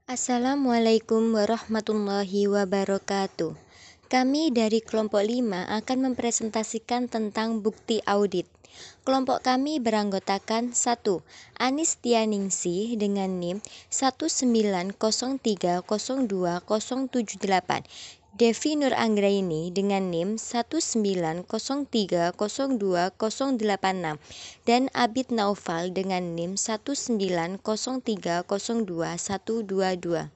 Assalamualaikum warahmatullahi wabarakatuh. Kami dari kelompok 5 akan mempresentasikan tentang bukti audit. Kelompok kami beranggotakan 1. Anis Tianingsih dengan NIM 190302078, Devi Nur Anggraini dengan NIM 190302086, dan Abid Naufal dengan NIM 190302122.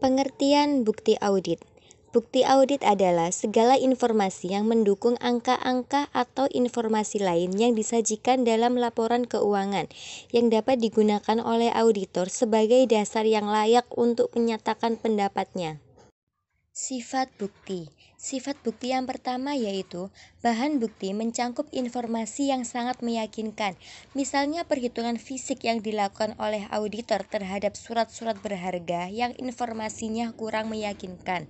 Pengertian bukti audit. Bukti audit adalah segala informasi yang mendukung angka-angka atau informasi lain yang disajikan dalam laporan keuangan yang dapat digunakan oleh auditor sebagai dasar yang layak untuk menyatakan pendapatnya. Sifat bukti. Sifat bukti yang pertama yaitu bahan bukti mencangkup informasi yang sangat meyakinkan, misalnya perhitungan fisik yang dilakukan oleh auditor terhadap surat-surat berharga yang informasinya kurang meyakinkan.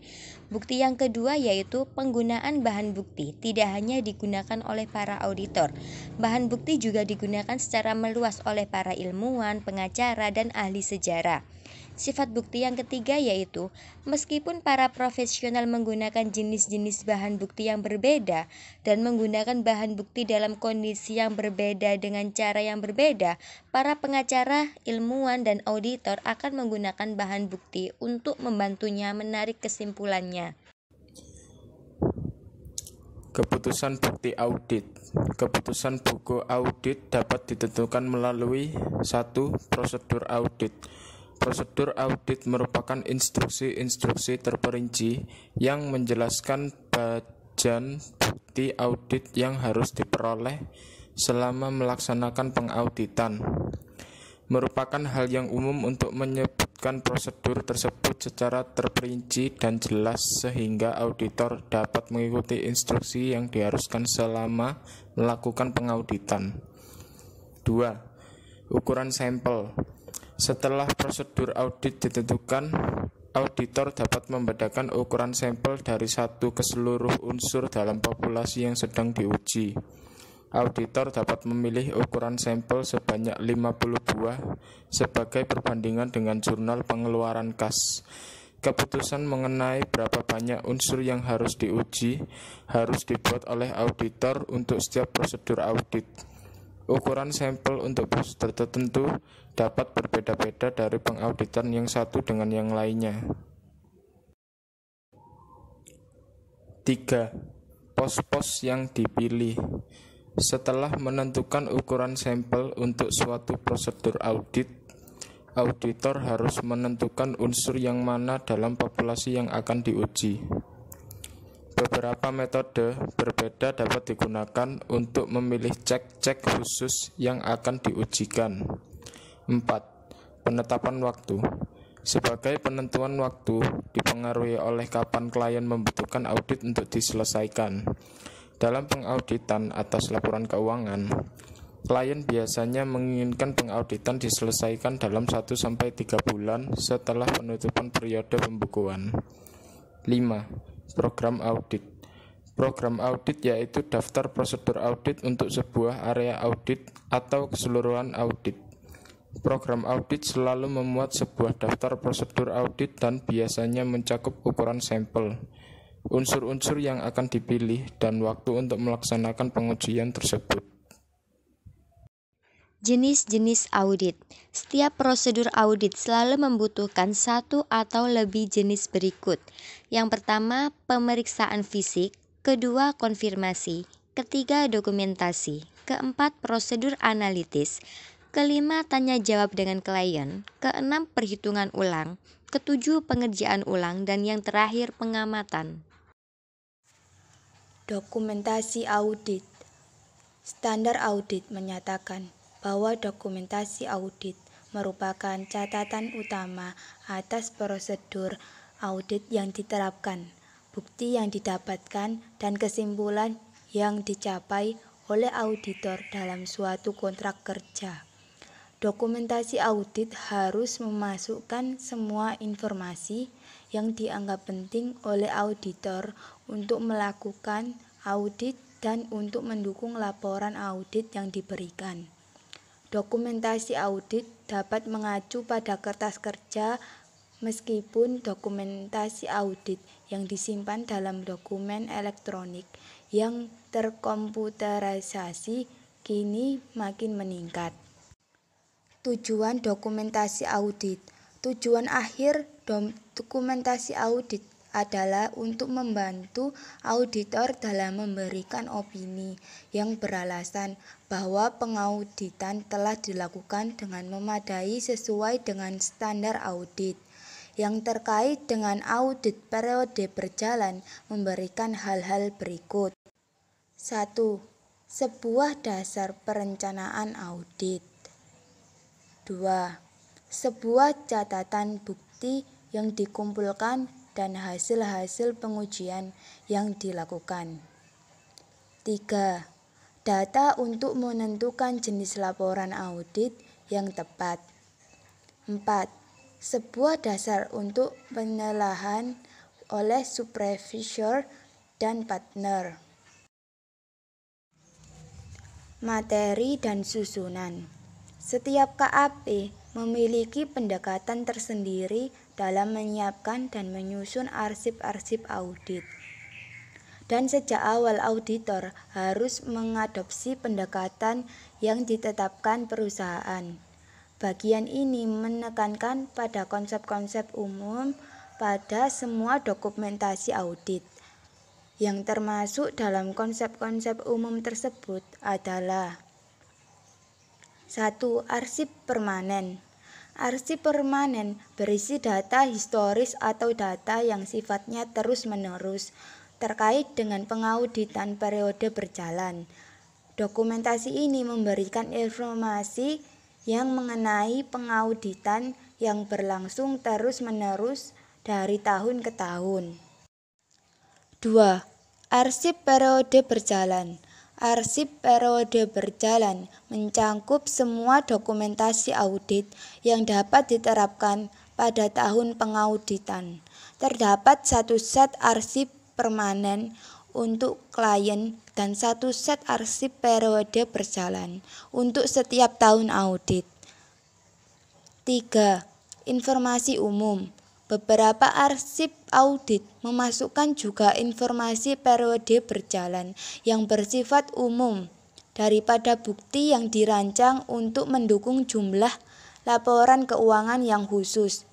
Bukti yang kedua yaitu penggunaan bahan bukti tidak hanya digunakan oleh para auditor. Bahan bukti juga digunakan secara meluas oleh para ilmuwan, pengacara, dan ahli sejarah. Sifat bukti yang ketiga yaitu meskipun para profesional menggunakan jenis-jenis bahan bukti yang berbeda dan menggunakan bahan bukti dalam kondisi yang berbeda dengan cara yang berbeda, para pengacara, ilmuwan, dan auditor akan menggunakan bahan bukti untuk membantunya menarik kesimpulannya. Keputusan bukti audit. Keputusan buku audit dapat ditentukan melalui 1. Prosedur audit. Prosedur audit merupakan instruksi-instruksi terperinci yang menjelaskan bajan bukti audit yang harus diperoleh selama melaksanakan pengauditan. Merupakan hal yang umum untuk menyebutkan prosedur tersebut secara terperinci dan jelas sehingga auditor dapat mengikuti instruksi yang diharuskan selama melakukan pengauditan. 2. Ukuran sampel. Setelah prosedur audit ditentukan, auditor dapat membedakan ukuran sampel dari satu keseluruh unsur dalam populasi yang sedang diuji. Auditor dapat memilih ukuran sampel sebanyak 50 buah sebagai perbandingan dengan jurnal pengeluaran kas. Keputusan mengenai berapa banyak unsur yang harus diuji harus dibuat oleh auditor untuk setiap prosedur audit. Ukuran sampel untuk prosedur tertentu dapat berbeda-beda dari pengauditan yang satu dengan yang lainnya. 3. Pos-pos yang dipilih. Setelah menentukan ukuran sampel untuk suatu prosedur audit, auditor harus menentukan unsur yang mana dalam populasi yang akan diuji. Beberapa metode berbeda dapat digunakan untuk memilih cek-cek khusus yang akan diujikan. 4. Penetapan waktu. Sebagai penentuan waktu dipengaruhi oleh kapan klien membutuhkan audit untuk diselesaikan. Dalam pengauditan atas laporan keuangan, klien biasanya menginginkan pengauditan diselesaikan dalam 1-3 bulan setelah penutupan periode pembukuan. 5. Program audit. Program audit yaitu daftar prosedur audit untuk sebuah area audit atau keseluruhan audit. Program audit selalu memuat sebuah daftar prosedur audit dan biasanya mencakup ukuran sampel, unsur-unsur yang akan dipilih, dan waktu untuk melaksanakan pengujian tersebut. Jenis-jenis audit. Setiap prosedur audit selalu membutuhkan satu atau lebih jenis berikut. Yang pertama, pemeriksaan fisik. Kedua, konfirmasi. Ketiga, dokumentasi. Keempat, prosedur analitis. Kelima, tanya jawab dengan klien. Keenam, perhitungan ulang. Ketujuh, pengerjaan ulang. Dan yang terakhir, pengamatan. Dokumentasi audit. Standar audit menyatakan bahwa dokumentasi audit merupakan catatan utama atas prosedur audit yang diterapkan, bukti yang didapatkan, dan kesimpulan yang dicapai oleh auditor dalam suatu kontrak kerja. Dokumentasi audit harus memasukkan semua informasi yang dianggap penting oleh auditor untuk melakukan audit dan untuk mendukung laporan audit yang diberikan. dokumentasi audit dapat mengacu pada kertas kerja meskipun dokumentasi audit yang disimpan dalam dokumen elektronik yang terkomputerisasi kini makin meningkat. Tujuan dokumentasi audit. Tujuan akhir dokumentasi audit adalah untuk membantu auditor dalam memberikan opini yang beralasan bahwa pengauditan telah dilakukan dengan memadai sesuai dengan standar audit. Yang terkait dengan audit periode berjalan memberikan hal-hal berikut. 1. Sebuah dasar perencanaan audit. 2. Sebuah catatan bukti yang dikumpulkan dan hasil-hasil pengujian yang dilakukan. 3. Data untuk menentukan jenis laporan audit yang tepat. 4. Sebuah dasar untuk penilaian oleh supervisor dan partner. Materi dan susunan. Setiap KAP memiliki pendekatan tersendiri dalam menyiapkan dan menyusun arsip-arsip audit. Dan sejak awal auditor harus mengadopsi pendekatan yang ditetapkan perusahaan. Bagian ini menekankan pada konsep-konsep umum pada semua dokumentasi audit. Yang termasuk dalam konsep-konsep umum tersebut adalah 1. Arsip permanen. Arsip permanen berisi data historis atau data yang sifatnya terus-menerus terkait dengan pengauditan periode berjalan. Dokumentasi ini memberikan informasi yang mengenai pengauditan yang berlangsung terus-menerus dari tahun ke tahun. 2. Arsip periode berjalan. Arsip periode berjalan mencangkup semua dokumentasi audit yang dapat diterapkan pada tahun pengauditan. Terdapat satu set arsip permanen untuk klien dan satu set arsip periode berjalan untuk setiap tahun audit. 3. Informasi umum. Beberapa arsip audit memasukkan juga informasi periode berjalan yang bersifat umum daripada bukti yang dirancang untuk mendukung jumlah laporan keuangan yang khusus.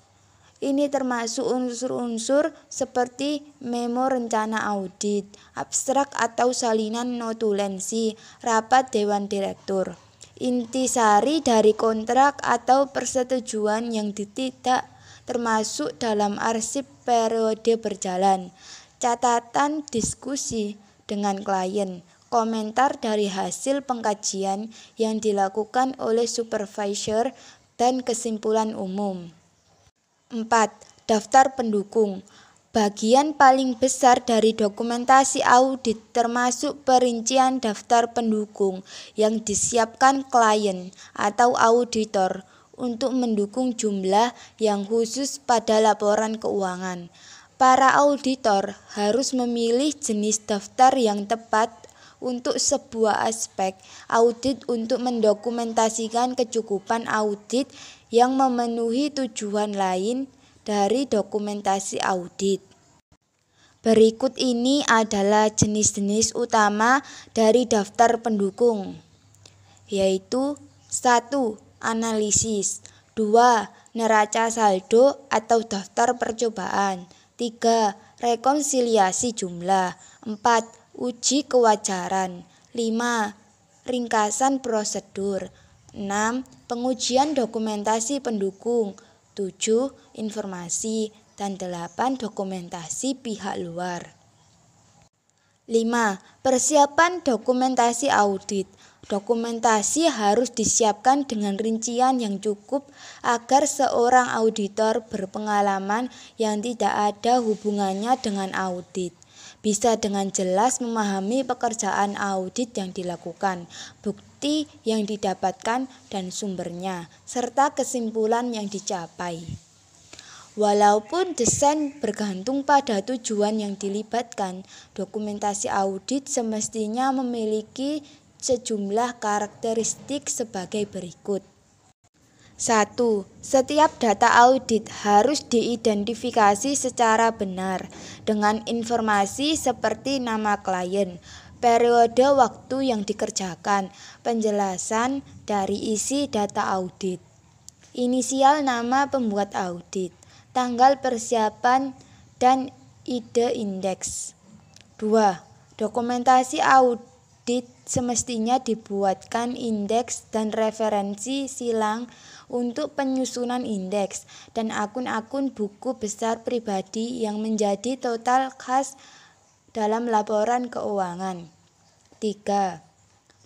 Ini termasuk unsur-unsur seperti memo rencana audit, abstrak atau salinan notulensi, rapat dewan direktur, intisari dari kontrak atau persetujuan yang tidak termasuk dalam arsip periode berjalan, catatan diskusi dengan klien, komentar dari hasil pengkajian yang dilakukan oleh supervisor, dan kesimpulan umum. 4. Daftar pendukung. Bagian paling besar dari dokumentasi audit termasuk perincian daftar pendukung yang disiapkan klien atau auditor untuk mendukung jumlah yang khusus pada laporan keuangan. Para auditor harus memilih jenis daftar yang tepat untuk sebuah aspek audit untuk mendokumentasikan kecukupan audit yang memenuhi tujuan lain dari dokumentasi audit. Berikut ini adalah jenis-jenis utama dari daftar pendukung, yaitu 1. Analisis, 2. Neraca saldo atau daftar percobaan, 3. Rekonsiliasi jumlah, 4. Uji kewajaran, 5. Ringkasan prosedur, 6. Pengujian dokumentasi pendukung, 7. Informasi, dan 8. Dokumentasi pihak luar. 5. Persiapan dokumentasi audit. Dokumentasi harus disiapkan dengan rincian yang cukup agar seorang auditor berpengalaman yang tidak ada hubungannya dengan audit bisa dengan jelas memahami pekerjaan audit yang dilakukan, bukti yang didapatkan dan sumbernya, serta kesimpulan yang dicapai. Walaupun desain bergantung pada tujuan yang dilibatkan, dokumentasi audit semestinya memiliki sejumlah karakteristik sebagai berikut. 1. Setiap data audit harus diidentifikasi secara benar dengan informasi seperti nama klien, periode waktu yang dikerjakan, penjelasan dari isi data audit, inisial nama pembuat audit, tanggal persiapan, dan ide indeks. 2. Dokumentasi audit semestinya dibuatkan indeks dan referensi silang untuk penyusunan indeks dan akun-akun buku besar pribadi yang menjadi total khas dalam laporan keuangan. 3.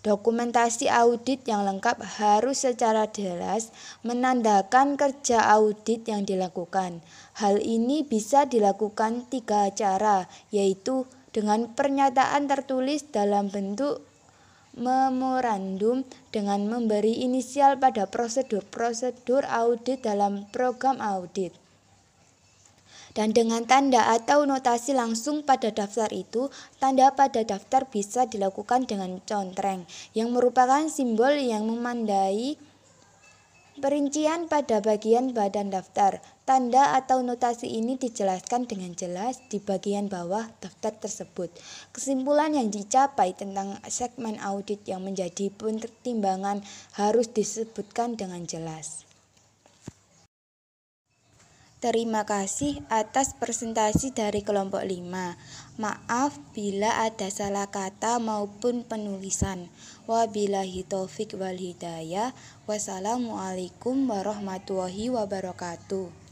Dokumentasi audit yang lengkap harus secara jelas menandakan kerja audit yang dilakukan. Hal ini bisa dilakukan 3 cara, yaitu dengan pernyataan tertulis dalam bentuk memorandum, dengan memberi inisial pada prosedur-prosedur audit dalam program audit, dan dengan tanda atau notasi langsung pada daftar itu. Tanda pada daftar bisa dilakukan dengan contreng, yang merupakan simbol yang memandai perincian pada bagian badan daftar. Tanda atau notasi ini dijelaskan dengan jelas di bagian bawah daftar tersebut. Kesimpulan yang dicapai tentang segmen audit yang menjadi pertimbangan harus disebutkan dengan jelas. Terima kasih atas presentasi dari kelompok 5. Maaf bila ada salah kata maupun penulisan. Wabillahi taufik wal hidayah. Wassalamualaikum warahmatullahi wabarakatuh.